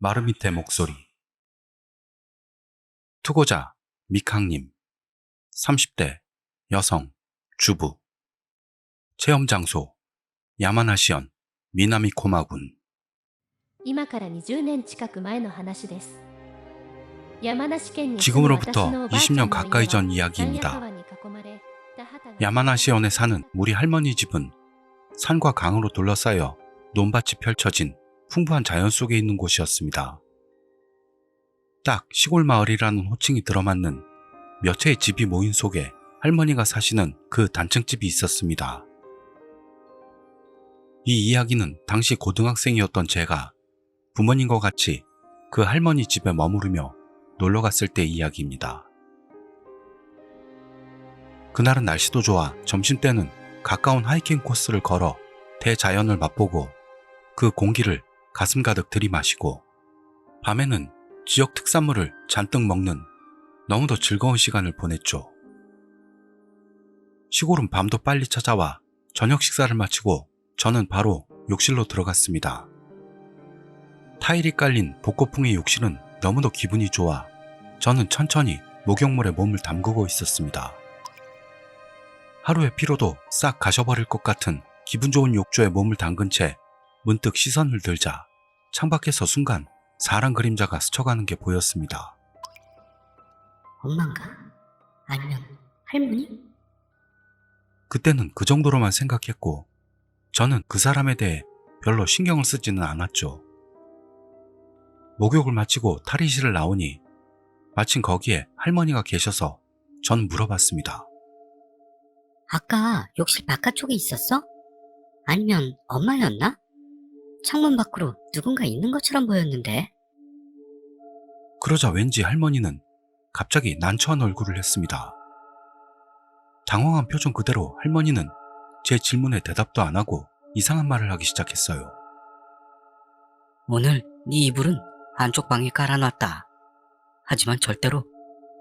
마르미테 목소리. 투고자 미캉님, 30대 여성 주부. 체험 장소 야마나시현 미나미 코마군. 今から20年近く前の話です。山梨県に住む私 지금으로부터 のおばあちゃん 20년 の 가까이 家 전 は山 이야기입니다. 川に囲まれ、田畑が 야마나시현에 사는 우리 할머니 집은 산과 강으로 둘러싸여 논밭이 펼쳐진 풍부한 자연 속에 있는 곳이었습니다. 딱 시골 마을이라는 호칭이 들어맞는 몇 채의 집이 모인 속에 할머니가 사시는 그 단층집이 있었습니다. 이 이야기는 당시 고등학생이었던 제가 부모님과 같이 그 할머니 집에 머무르며 놀러 갔을 때 이야기입니다. 그날은 날씨도 좋아 점심때는 가까운 하이킹 코스를 걸어 대자연을 맛보고 그 공기를 가슴 가득 들이마시고, 밤에는 지역 특산물을 잔뜩 먹는 너무도 즐거운 시간을 보냈죠. 시골은 밤도 빨리 찾아와 저녁 식사를 마치고 저는 바로 욕실로 들어갔습니다. 타일이 깔린 복고풍의 욕실은 너무도 기분이 좋아 저는 천천히 목욕물에 몸을 담그고 있었습니다. 하루의 피로도 싹 가셔버릴 것 같은 기분 좋은 욕조에 몸을 담근 채 문득 시선을 들자 창밖에서 순간 사람 그림자가 스쳐가는 게 보였습니다. 엄마인가? 아니면 할머니? 그때는 그 정도로만 생각했고 저는 그 사람에 대해 별로 신경을 쓰지는 않았죠. 목욕을 마치고 탈의실을 나오니 마침 거기에 할머니가 계셔서 전 물어봤습니다. 아까 욕실 바깥쪽에 있었어? 아니면 엄마였나? 창문 밖으로 누군가 있는 것처럼 보였는데. 그러자 왠지 할머니는 갑자기 난처한 얼굴을 했습니다. 당황한 표정 그대로 할머니는 제 질문에 대답도 안 하고 이상한 말을 하기 시작했어요. 오늘 네 이불은 안쪽 방에 깔아놨다. 하지만 절대로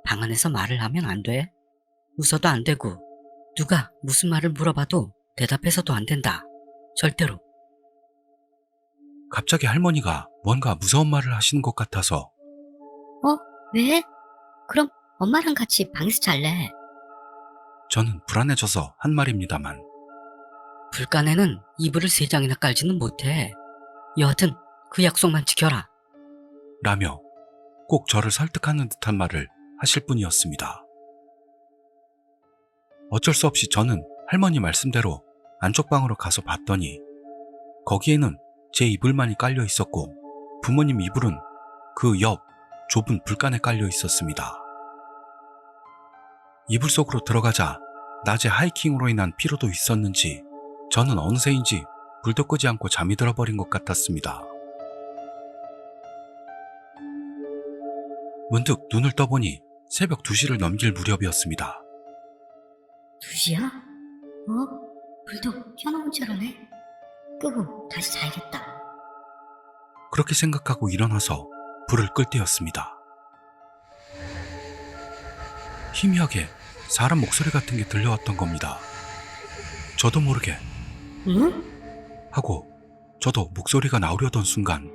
방 안에서 말을 하면 안 돼. 웃어도 안 되고 누가 무슨 말을 물어봐도 대답해서도 안 된다. 절대로. 갑자기 할머니가 뭔가 무서운 말을 하시는 것 같아서 왜? 그럼 엄마랑 같이 방에서 잘래. 저는 불안해져서 한 말입니다만 불간에는 이불을 3장이나 깔지는 못해. 여하튼 그 약속만 지켜라. 라며 꼭 저를 설득하는 듯한 말을 하실 분이었습니다. 어쩔 수 없이 저는 할머니 말씀대로 안쪽 방으로 가서 봤더니 거기에는 제 이불만이 깔려 있었고 부모님 이불은 그 옆 좁은 불간에 깔려 있었습니다. 이불 속으로 들어가자 낮에 하이킹으로 인한 피로도 있었는지 저는 어느새인지 불도 끄지 않고 잠이 들어버린 것 같았습니다. 문득 눈을 떠보니 새벽 2시를 넘길 무렵이었습니다. 2시야? 불도 켜놓은 채로네. 끄고 다시 자야겠다. 그렇게 생각하고 일어나서 불을 끌 때였습니다. 희미하게 사람 목소리 같은 게 들려왔던 겁니다. 저도 모르게 응? 하고 저도 목소리가 나오려던 순간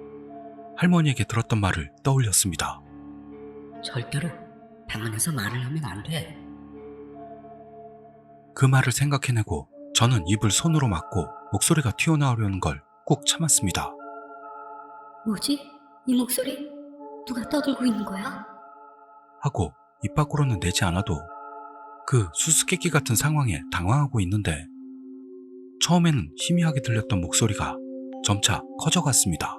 할머니에게 들었던 말을 떠올렸습니다. 절대로 방 안에서 말을 하면 안 돼. 그 말을 생각해내고 저는 입을 손으로 막고 목소리가 튀어나오려는 걸 꾹 참았습니다. 뭐지? 이 목소리? 누가 떠들고 있는 거야? 하고 입 밖으로는 내지 않아도 그 수수께끼 같은 상황에 당황하고 있는데 처음에는 희미하게 들렸던 목소리가 점차 커져갔습니다.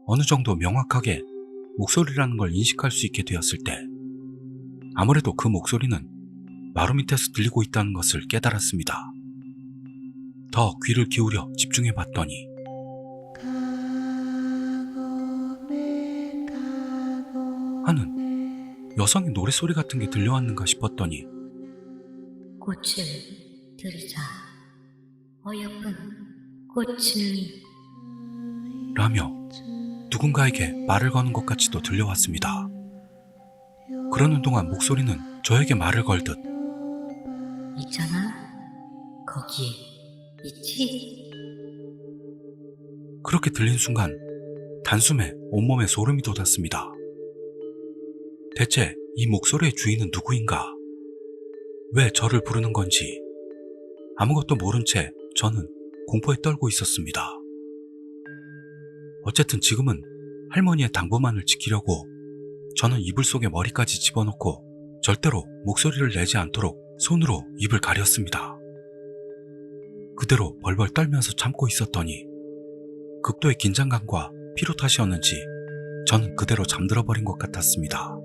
어느 정도 명확하게 목소리라는 걸 인식할 수 있게 되었을 때 아무래도 그 목소리는 마루 밑에서 들리고 있다는 것을 깨달았습니다. 더 귀를 기울여 집중해 봤더니 하는 여성의 노랫소리 같은 게 들려왔는가 싶었더니 꽃을 들자. 어여쁜 꽃을. 라며 누군가에게 말을 거는 것 같이도 들려왔습니다. 그러는 동안 목소리는 저에게 말을 걸듯 있잖아. 거기에 있지? 그렇게 들린 순간 단숨에 온몸에 소름이 돋았습니다. 대체 이 목소리의 주인은 누구인가? 왜 저를 부르는 건지 아무것도 모른 채 저는 공포에 떨고 있었습니다. 어쨌든 지금은 할머니의 당부만을 지키려고 저는 이불 속에 머리까지 집어넣고 절대로 목소리를 내지 않도록 손으로 입을 가렸습니다. 그대로 벌벌 떨면서 참고 있었더니 극도의 긴장감과 피로 탓이었는지 저는 그대로 잠들어 버린 것 같았습니다.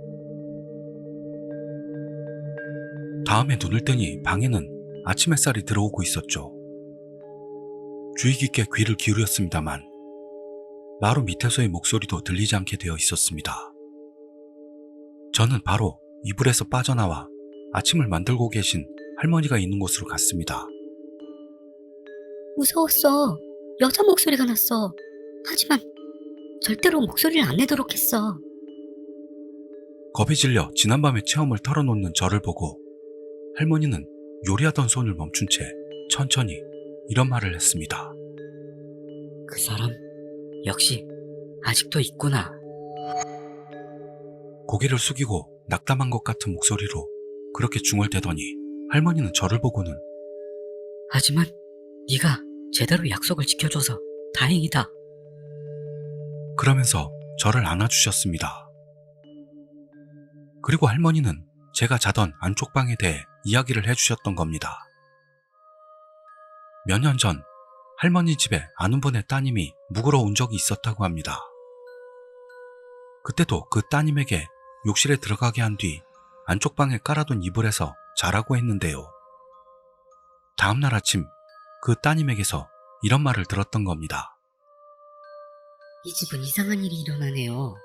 다음에 눈을 뜨니 방에는 아침 햇살이 들어오고 있었죠. 주의 깊게 귀를 기울였습니다만 마루 밑에서의 목소리도 들리지 않게 되어 있었습니다. 저는 바로 이불에서 빠져나와 아침을 만들고 계신 할머니가 있는 곳으로 갔습니다. 무서웠어. 여자 목소리가 났어. 하지만 절대로 목소리를 안 내도록 했어. 겁에 질려 지난밤의 체험을 털어놓는 저를 보고 할머니는 요리하던 손을 멈춘 채 천천히 이런 말을 했습니다. 그 사람 역시 아직도 있구나. 고개를 숙이고 낙담한 것 같은 목소리로 그렇게 중얼대더니 할머니는 저를 보고는 하지만 네가 제대로 약속을 지켜줘서 다행이다. 그러면서 저를 안아주셨습니다. 그리고 할머니는 제가 자던 안쪽 방에 대해 이야기를 해주셨던 겁니다. 몇 년 전 할머니 집에 아는 분의 따님이 묵으러 온 적이 있었다고 합니다. 그때도 그 따님에게 욕실에 들어가게 한 뒤 안쪽 방에 깔아둔 이불에서 자라고 했는데요. 다음날 아침 그 따님에게서 이런 말을 들었던 겁니다. 이 집은 이상한 일이 일어나네요.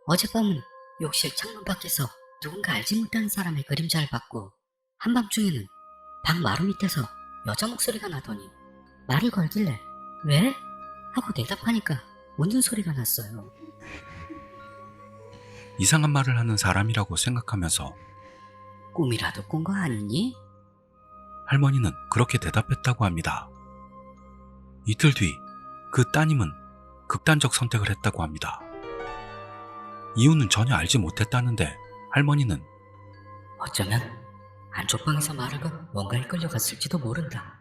어젯밤은 욕실 창문 밖에서 누군가 알지 못하는 사람의 그림자를 봤고 한밤중에는 방 마루 밑에서 여자 목소리가 나더니 말을 걸길래 왜? 하고 대답하니까 웃는 소리가 났어요. 이상한 말을 하는 사람이라고 생각하면서 꿈이라도 꾼 거 아니니? 할머니는 그렇게 대답했다고 합니다. 이틀 뒤 그 따님은 극단적 선택을 했다고 합니다. 이유는 전혀 알지 못했다는데 할머니는 어쩌면 안쪽 방에서 말하고 뭔가에 끌려갔을지도 모른다.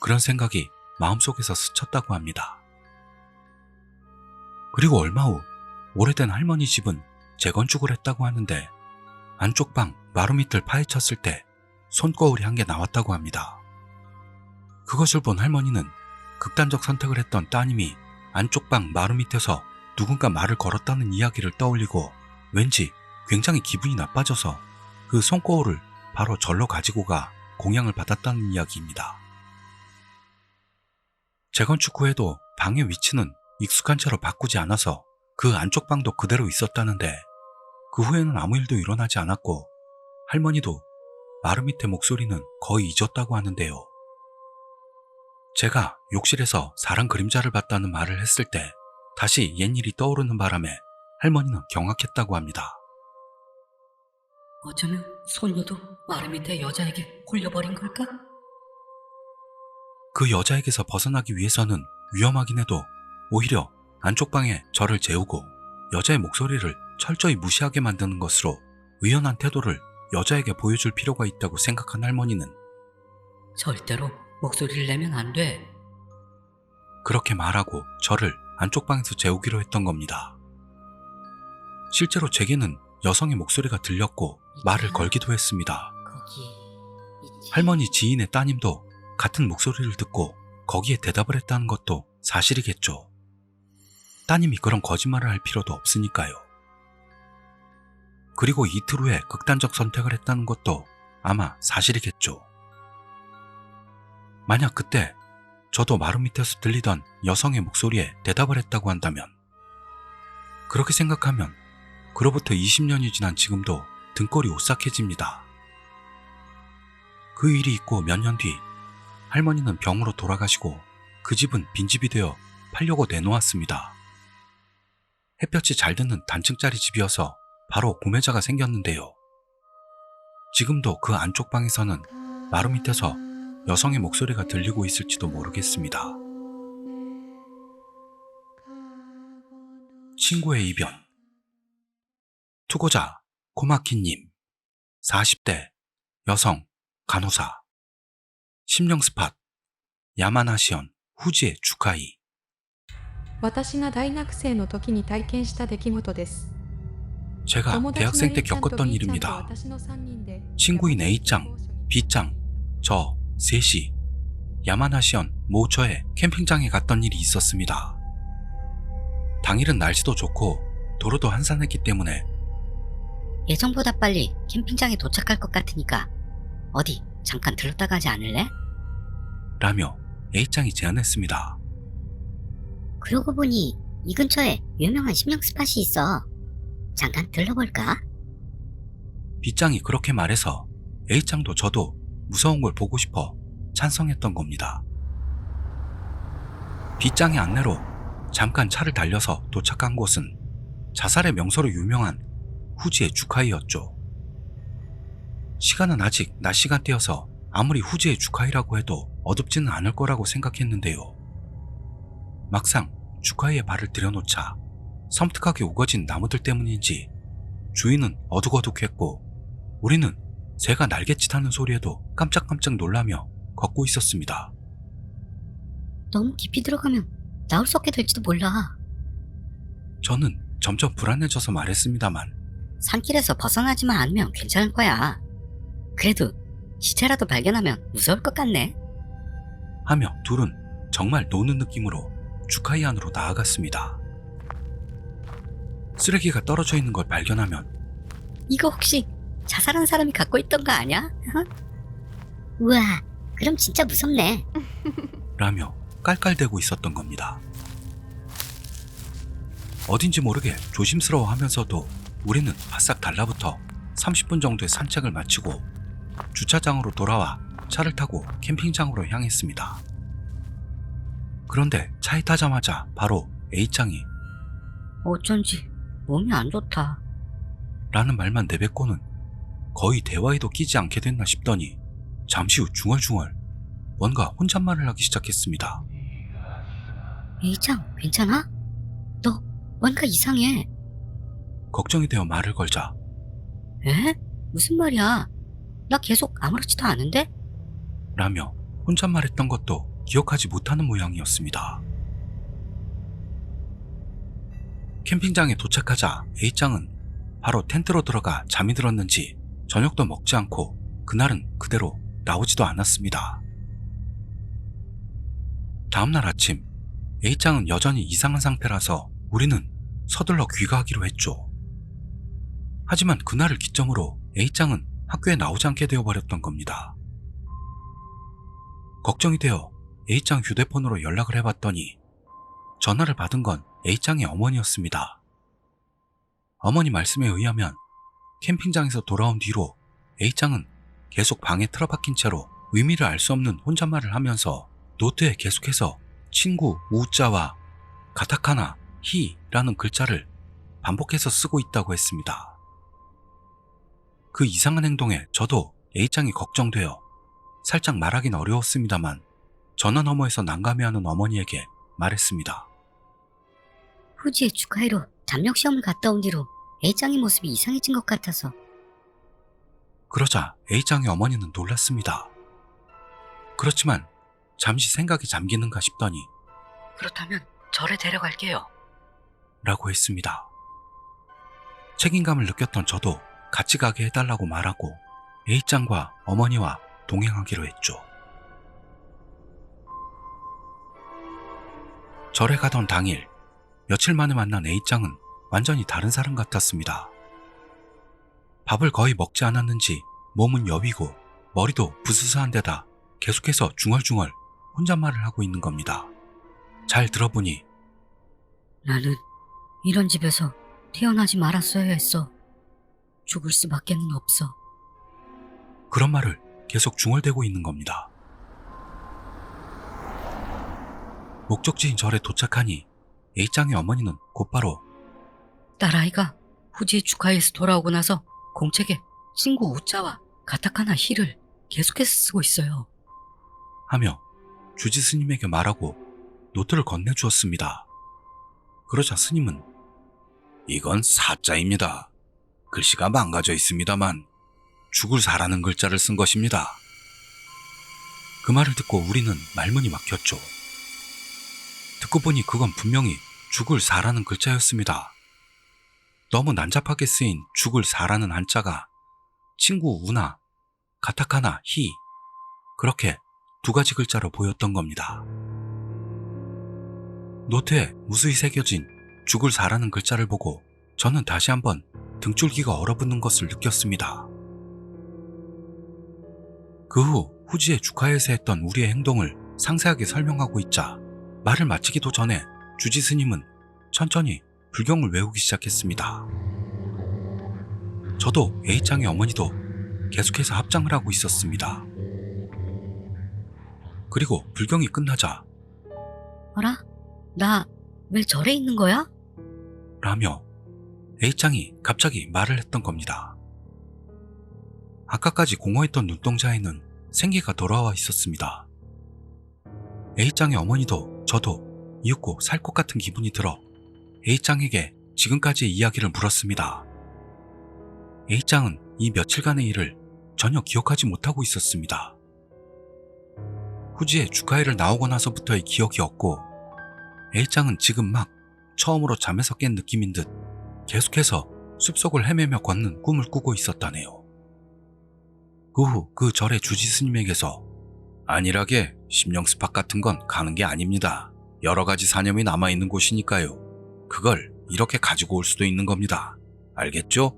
그런 생각이 마음속에서 스쳤다고 합니다. 그리고 얼마 후 오래된 할머니 집은 재건축을 했다고 하는데 안쪽 방 마루 밑을 파헤쳤을 때 손거울이 한 개 나왔다고 합니다. 그것을 본 할머니는 극단적 선택을 했던 따님이 안쪽 방 마루 밑에서 누군가 말을 걸었다는 이야기를 떠올리고 왠지 굉장히 기분이 나빠져서 그 손거울을 바로 절로 가지고 가 공양을 받았다는 이야기입니다. 재건축 후에도 방의 위치는 익숙한 채로 바꾸지 않아서 그 안쪽 방도 그대로 있었다는데 그 후에는 아무 일도 일어나지 않았고 할머니도 마루 밑의 목소리는 거의 잊었다고 하는데요. 제가 욕실에서 사람 그림자를 봤다는 말을 했을 때 다시 옛일이 떠오르는 바람에 할머니는 경악했다고 합니다. 어쩌면 소녀도 마루 밑에 여자에게 홀려버린 걸까? 그 여자에게서 벗어나기 위해서는 위험하긴 해도 오히려 안쪽 방에 저를 재우고 여자의 목소리를 철저히 무시하게 만드는 것으로 의연한 태도를 여자에게 보여줄 필요가 있다고 생각한 할머니는 절대로 목소리를 내면 안 돼. 그렇게 말하고 저를 안쪽 방에서 재우기로 했던 겁니다. 실제로 제게는 여성의 목소리가 들렸고 말을 걸기도 했습니다. 거기 있지. 할머니 지인의 따님도 같은 목소리를 듣고 거기에 대답을 했다는 것도 사실이겠죠. 따님이 그런 거짓말을 할 필요도 없으니까요. 그리고 이틀 후에 극단적 선택을 했다는 것도 아마 사실이겠죠. 만약 그때 저도 마루 밑에서 들리던 여성의 목소리에 대답을 했다고 한다면, 그렇게 생각하면 그로부터 20년이 지난 지금도 등골이 오싹해집니다. 그 일이 있고 몇 년 뒤 할머니는 병으로 돌아가시고 그 집은 빈집이 되어 팔려고 내놓았습니다. 햇볕이 잘 드는 단층짜리 집이어서 바로 구매자가 생겼는데요. 지금도 그 안쪽 방에서는 마루 밑에서 여성의 목소리가 들리고 있을지도 모르겠습니다. 친구의 이변. 투고자 코마키님 40대 여성 간호사. 심령 스팟 야마나시현 후지의 주카이. 私が大学生の時に体験した出来事です。 제가 대학생 때 겪었던 일입니다. 친구인 A짱, B짱, 저 셋이 야마나시현 모처에 캠핑장에 갔던 일이 있었습니다. 당일은 날씨도 좋고 도로도 한산했기 때문에 예정보다 빨리 캠핑장에 도착할 것 같으니까 어디 잠깐 들렀다 가지 않을래? 라며 A짱이 제안했습니다. 그러고 보니 이 근처에 유명한 심령 스팟이 있어. 잠깐 들러볼까? B짱이 그렇게 말해서 A짱도 저도 무서운 걸 보고 싶어 찬성했던 겁니다. B짱의 안내로 잠깐 차를 달려서 도착한 곳은 자살의 명소로 유명한 후지의 주카이였죠. 시간은 아직 낮 시간대여서 아무리 후지의 주카이라고 해도 어둡지는 않을 거라고 생각했는데요. 막상 주카이에 발을 들여놓자 섬뜩하게 우거진 나무들 때문인지 주위는 어둑어둑했고 우리는 새가 날갯짓 하는 소리에도 깜짝깜짝 놀라며 걷고 있었습니다. 너무 깊이 들어가면 나올 수 없게 될지도 몰라. 저는 점점 불안해져서 말했습니다만 산길에서 벗어나지만 않으면 괜찮을 거야. 그래도 시체라도 발견하면 무서울 것 같네. 하며 둘은 정말 노는 느낌으로 주카이 안으로 나아갔습니다. 쓰레기가 떨어져 있는 걸 발견하면 이거 혹시 자살한 사람이 갖고 있던 거 아냐? 우와, 그럼 진짜 무섭네. 라며 깔깔대고 있었던 겁니다. 어딘지 모르게 조심스러워하면서도 우리는 바싹 달라붙어 30분 정도의 산책을 마치고 주차장으로 돌아와 차를 타고 캠핑장으로 향했습니다. 그런데 차에 타자마자 바로 A짱이 어쩐지 몸이 안 좋다. 라는 말만 내뱉고는 거의 대화에도 끼지 않게 됐나 싶더니 잠시 후 중얼중얼 뭔가 혼잣말을 하기 시작했습니다. A짱, 괜찮아? 너 뭔가 이상해. 걱정이 되어 말을 걸자 에? 무슨 말이야? 나 계속 아무렇지도 않은데? 라며 혼잣말했던 것도 기억하지 못하는 모양이었습니다. 캠핑장에 도착하자 A짱은 바로 텐트로 들어가 잠이 들었는지 저녁도 먹지 않고 그날은 그대로 나오지도 않았습니다. 다음날 아침 A짱은 여전히 이상한 상태라서 우리는 서둘러 귀가하기로 했죠. 하지만 그날을 기점으로 A짱은 학교에 나오지 않게 되어버렸던 겁니다. 걱정이 되어 A짱 휴대폰으로 연락을 해봤더니 전화를 받은 건 A짱의 어머니였습니다. 어머니 말씀에 의하면 캠핑장에서 돌아온 뒤로 A짱은 계속 방에 틀어박힌 채로 의미를 알 수 없는 혼잣말을 하면서 노트에 계속해서 친구 우자와 가타카나 히라는 글자를 반복해서 쓰고 있다고 했습니다. 그 이상한 행동에 저도 A짱이 걱정되어 살짝 말하긴 어려웠습니다만 전화 너머에서 난감해하는 어머니에게 말했습니다. 후지의 주카이로 잠력 시험을 갔다 온 뒤로 A짱의 모습이 이상해진 것 같아서. 그러자 A짱의 어머니는 놀랐습니다. 그렇지만 잠시 생각에 잠기는가 싶더니 그렇다면 절에 데려갈게요. 라고 했습니다. 책임감을 느꼈던 저도 같이 가게 해달라고 말하고 A짱과 어머니와 동행하기로 했죠. 절에 가던 당일 며칠 만에 만난 A짱은 완전히 다른 사람 같았습니다. 밥을 거의 먹지 않았는지 몸은 여비고 머리도 부스스한 데다 계속해서 중얼중얼 혼잣말을 하고 있는 겁니다. 잘 들어보니 나는 이런 집에서 태어나지 말았어야 했어. 죽을 수밖에는 없어. 그런 말을 계속 중얼대고 있는 겁니다. 목적지인 절에 도착하니 A짱의 어머니는 곧바로 딸아이가 후지의 주카이에서 돌아오고 나서 공책에 친구 우자와 가타카나 히를 계속해서 쓰고 있어요. 하며 주지 스님에게 말하고 노트를 건네주었습니다. 그러자 스님은 이건 사자입니다. 글씨가 망가져 있습니다만 죽을 사라는 글자를 쓴 것입니다. 그 말을 듣고 우리는 말문이 막혔죠. 듣고 보니 그건 분명히 죽을 사라는 글자였습니다. 너무 난잡하게 쓰인 죽을 사라는 한자가 친구 우나, 가타카나 히 그렇게 두 가지 글자로 보였던 겁니다. 노트에 무수히 새겨진 죽을 사라는 글자를 보고 저는 다시 한번 등줄기가 얼어붙는 것을 느꼈습니다. 그 후 후지의 주카에서 했던 우리의 행동을 상세하게 설명하고 있자 말을 마치기도 전에 주지 스님은 천천히 불경을 외우기 시작했습니다. 저도 A짱의 어머니도 계속해서 합장을 하고 있었습니다. 그리고 불경이 끝나자 어라? 나 왜 절에 있는 거야? 라며 A짱이 갑자기 말을 했던 겁니다. 아까까지 공허했던 눈동자에는 생기가 돌아와 있었습니다. A짱의 어머니도 저도 이윽고 살 것 같은 기분이 들어 A짱에게 지금까지의 이야기를 물었습니다. A짱은 이 며칠간의 일을 전혀 기억하지 못하고 있었습니다. 후지의 주카이를 나오고 나서부터의 기억이 없고 A짱은 지금 막 처음으로 잠에서 깬 느낌인 듯 계속해서 숲속을 헤매며 걷는 꿈을 꾸고 있었다네요. 그 후 그 절의 주지 스님에게서 안일하게 심령 스팟 같은 건 가는 게 아닙니다. 여러 가지 사념이 남아있는 곳이니까요. 그걸 이렇게 가지고 올 수도 있는 겁니다. 알겠죠?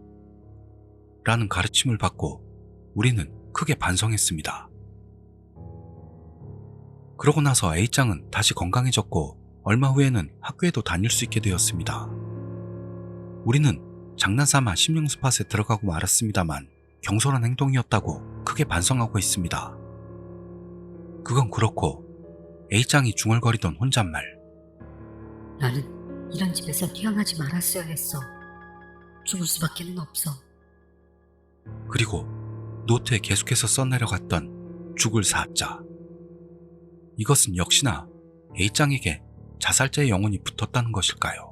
라는 가르침을 받고 우리는 크게 반성했습니다. 그러고 나서 A짱은 다시 건강해졌고 얼마 후에는 학교에도 다닐 수 있게 되었습니다. 우리는 장난삼아 심령 스팟에 들어가고 말았습니다만 경솔한 행동이었다고 크게 반성하고 있습니다. 그건 그렇고 A짱이 중얼거리던 혼잣말 나는 이런 집에서 태어나지 말았어야 했어. 죽을 수밖에는 없어. 그리고 노트에 계속해서 써내려갔던 죽을 사자. 이것은 역시나 A짱에게 자살자의 영혼이 붙었다는 것일까요?